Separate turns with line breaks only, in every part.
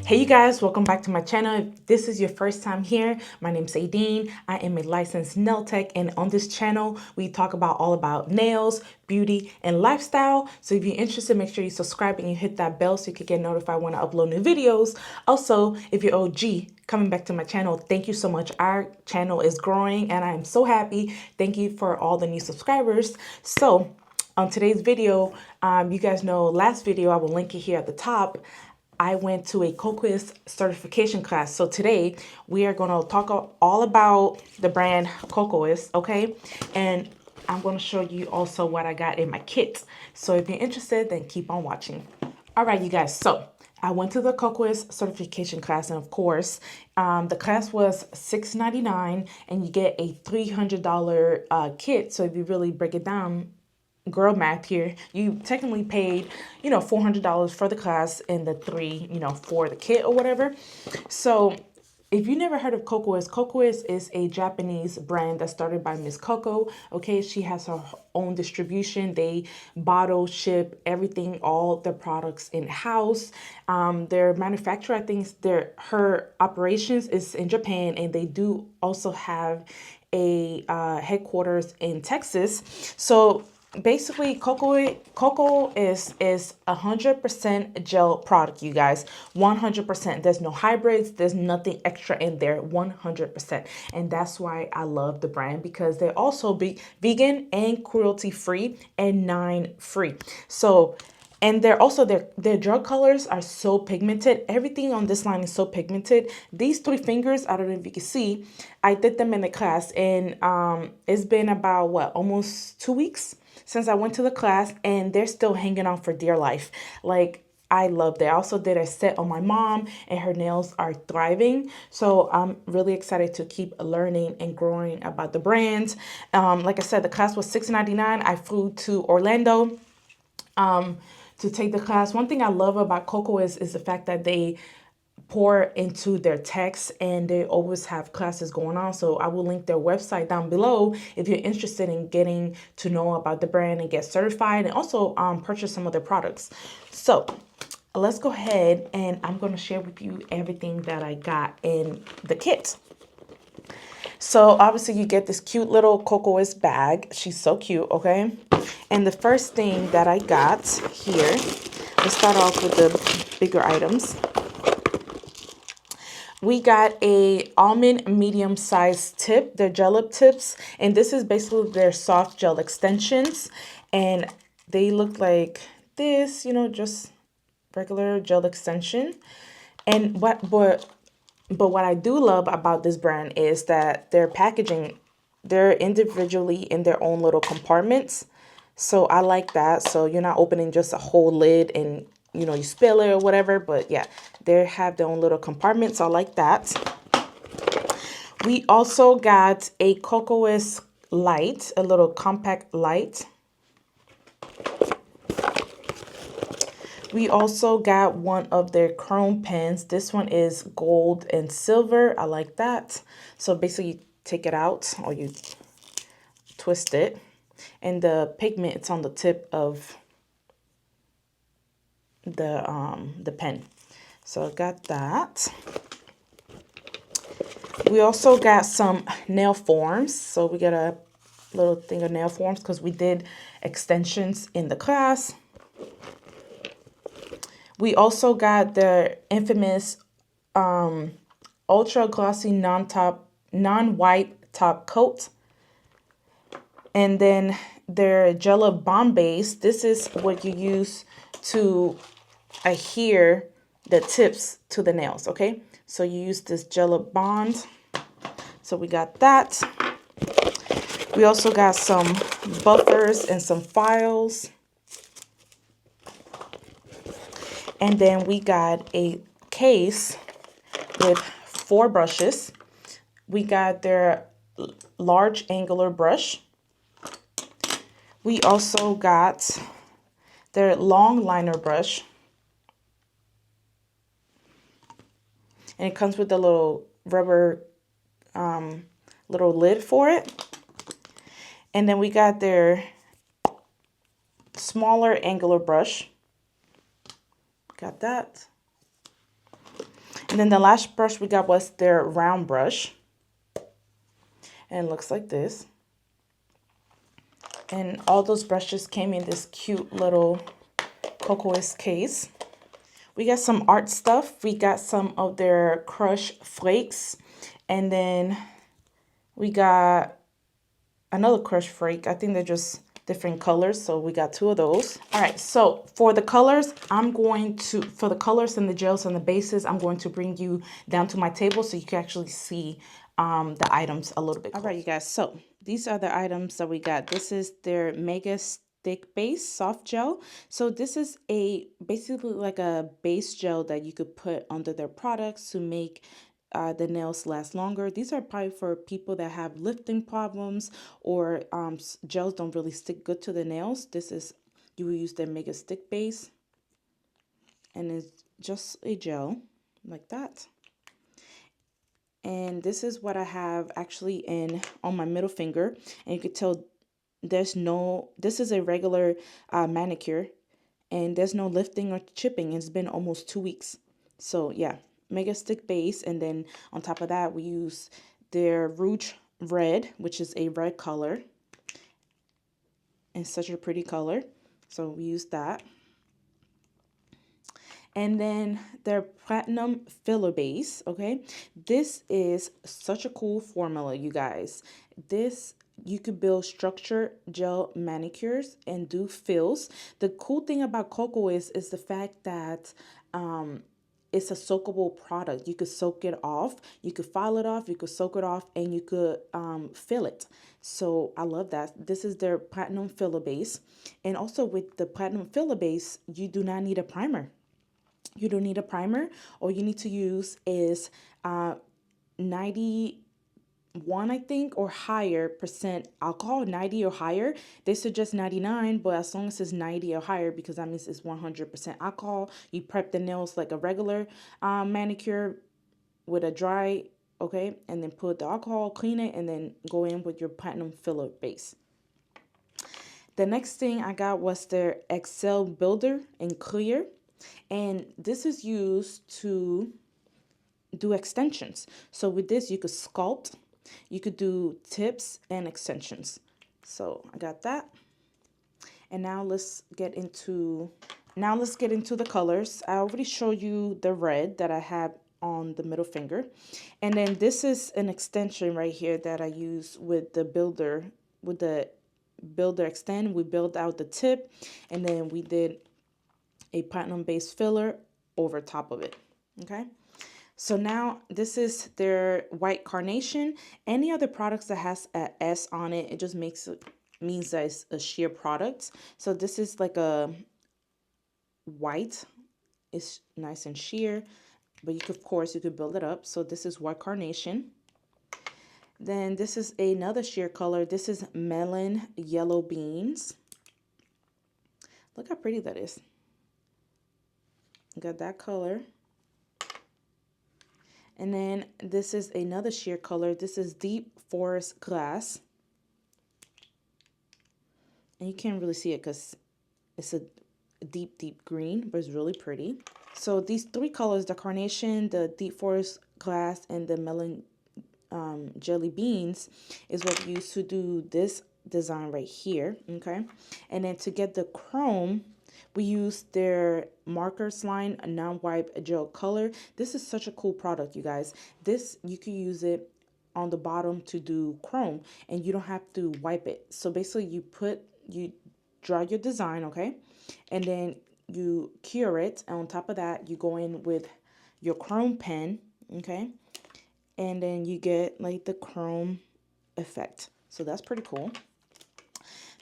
Hey you guys, welcome back to my channel. If this is your first time here, my name's Adine. I am a licensed nail tech, and on this channel we talk about all about nails, beauty, and lifestyle. So if you're interested, make sure you subscribe and you hit that bell so you can get notified when I upload new videos. Also, if you're OG coming back to my channel, thank you so much. Our channel is growing and I am so happy. Thank you for all the new subscribers. So on today's video, you guys know last video, I will link it here at the top. I went to a Kokoist certification class. So today we are going to talk all about the brand Kokoist, okay? And I'm going to show you also what I got in my kit. So if you're interested, then keep on watching. All right, you guys. So I went to the Kokoist certification class, and of course, the class was $6.99, and you get a $300 kit. So if you really break it down, girl math here, you technically paid, $400 for the class and the for the kit or whatever. So if you never heard of Kokoist is a Japanese brand that started by Miss Coco. Okay, she has her own distribution. They bottle, ship everything, all the products in house. Their manufacturer, I think, her operations is in Japan, and they do also have a headquarters in Texas. So basically, cocoa is 100% gel product, you guys. 100%. There's no hybrids, there's nothing extra in there. 100%. And that's why I love the brand, because they're also vegan and cruelty free and 9 free. So, and they're also their drug colors are so pigmented. Everything on this line is so pigmented. These 3 fingers, I don't know if you can see, I did them in the class, and it's been about almost 2 weeks since I went to the class, and they're still hanging on for dear life. Like, I loved it. I also did a set on my mom, and her nails are thriving. So I'm really excited to keep learning and growing about the brand. Like I said, the class was $6.99. I flew to Orlando to take the class. One thing I love about Coco is the fact that they pour into their texts, and they always have classes going on. So I will link their website down below if you're interested in getting to know about the brand and get certified, and also purchase some of their products. So let's go ahead, and I'm going to share with you everything that I got in the kit. So obviously you get this cute little Kokoist bag. She's so cute, okay? And the first thing that I got here, let's start off with the bigger items. We got a almond medium size tip. They're gel lip tips, and this is basically their soft gel extensions, and they look like this, just regular gel extension. And but what I do love about this brand is that their packaging, they're individually in their own little compartments. So I like that. So you're not opening just a whole lid and, you spill it or whatever. But yeah, they have their own little compartments. So I like that. We also got a Kokoist light, a little compact light. We also got one of their chrome pens. This one is gold and silver. I like that. So basically you take it out, or you twist it, and the pigment, it's on the tip of the pen. So I got that. We also got some nail forms. So we got a little thing of nail forms because we did extensions in the class. We also got the infamous ultra glossy non-white top coat. And then their Gel Bomb Base. This is what you use to adhere the tips to the nails, okay? So you use this Gel Bond. So we got that. We also got some buffers and some files. And then we got a case with 4 brushes. We got their large angular brush. We also got their long liner brush. And it comes with a little rubber little lid for it. And then we got their smaller angular brush. Got that. And then the last brush we got was their round brush. And it looks like this. And all those brushes came in this cute little Kokoist case. We got some art stuff. We got some of their crush flakes. And then we got another crush flake. I think they're just different colors, so we got 2 of those. All right, so for the colors, for the colors and the gels and the bases, I'm going to bring you down to my table so you can actually see the items a little bit closer. All right, you guys, so these are the items that we got. This is their Mega Stick Base Soft Gel. So this is basically like a base gel that you could put under their products to make the nails last longer. These are probably for people that have lifting problems or gels don't really stick good to the nails. You will use the Mega Stick Base, and it's just a gel like that. And this is what I have actually on my middle finger, and you could tell this is a regular manicure, and there's no lifting or chipping. It's been almost 2 weeks. So yeah, Mega Stick Base, and then on top of that we use their Rouge Red, which is a red color and such a pretty color, so we use that. And then their Platinum Filler Base. Okay, this is such a cool formula, you guys. You could build structure gel manicures and do fills. The cool thing about Kokoist is the fact that it's a soakable product. You could soak it off, you could file it off, you could soak it off, and you could fill it. So I love that. This is their Platinum Filler Base. And also with the Platinum Filler Base, you do not need a primer. You don't need a primer. All you need to use is 91, I think, or higher percent alcohol, 90 or higher. They suggest 99, but as long as it's 90 or higher, because that means it's 100% alcohol. You prep the nails like a regular manicure with a dry, okay, and then put the alcohol, clean it, and then go in with your Platinum Filler Base. The next thing I got was their Excel Builder in clear. And this is used to do extensions. So with this, you could sculpt, you could do tips and extensions. So I got that. And now let's get into the colors. I already showed you the red that I have on the middle finger. And then this is an extension right here that I use with the builder, extend. We built out the tip, and then we did a platinum base filler over top of it. Okay, so now this is their white carnation. Any other products that has a S on it, it just means that it's a sheer product. So this is like a white, it's nice and sheer, but you could, of course, you could build it up. So this is white carnation. Then this is another sheer color. This is melon yellow beans. Look how pretty that is. Got that color. And then this is another sheer color. This is deep forest glass. And you can't really see it because it's a deep green, but it's really pretty. So these 3 colors, the carnation, the deep forest glass, and the melon jelly beans, is what we use to do this design right here. Okay, and then to get the chrome, we use their Markers Line non-wipe gel color. This is such a cool product, you guys. This, you can use it on the bottom to do chrome, and you don't have to wipe it. So basically you draw your design, okay, and then you cure it, and on top of that you go in with your chrome pen, okay, and then you get like the chrome effect. So that's pretty cool.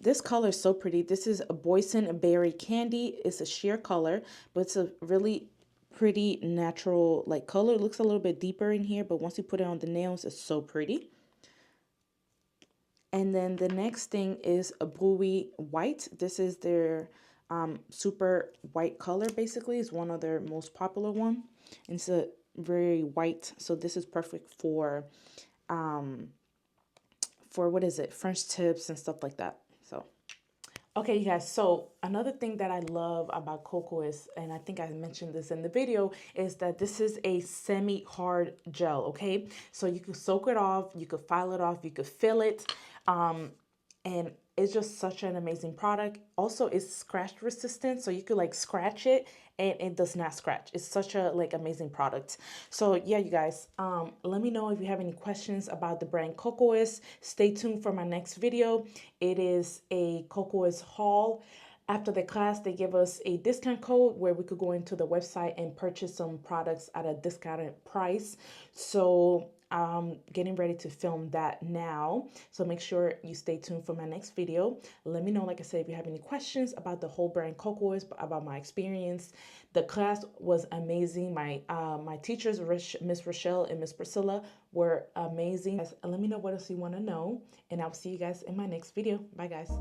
This color is so pretty. This is a boysenberry candy. It's a sheer color, but it's a really pretty natural like color. It looks a little bit deeper in here, but once you put it on the nails, it's so pretty. And then the next thing is a bluey white. This is their super white color, basically. It's one of their most popular one. And it's a very white, so this is perfect for what is it, French tips and stuff like that. So Okay, you guys, so another thing that I love about Kokoist, and I think I mentioned this in the video, is that this is a semi-hard gel, okay? So you could soak it off, you could file it off, you could fill it, and it's just such an amazing product. Also, it's scratch resistant, so you could like scratch it and it does not scratch. It's such a like amazing product. So yeah, you guys, let me know if you have any questions about the brand Kokoist. Stay tuned for my next video. It is a Kokoist haul. After the class, they give us a discount code where we could go into the website and purchase some products at a discounted price. So I'm getting ready to film that now. So make sure you stay tuned for my next video. Let me know, like I said, if you have any questions about the whole brand Kokoist, about my experience. The class was amazing. My teachers, Miss Rochelle and Miss Priscilla, were amazing. Let me know what else you want to know, and I'll see you guys in my next video. Bye, guys.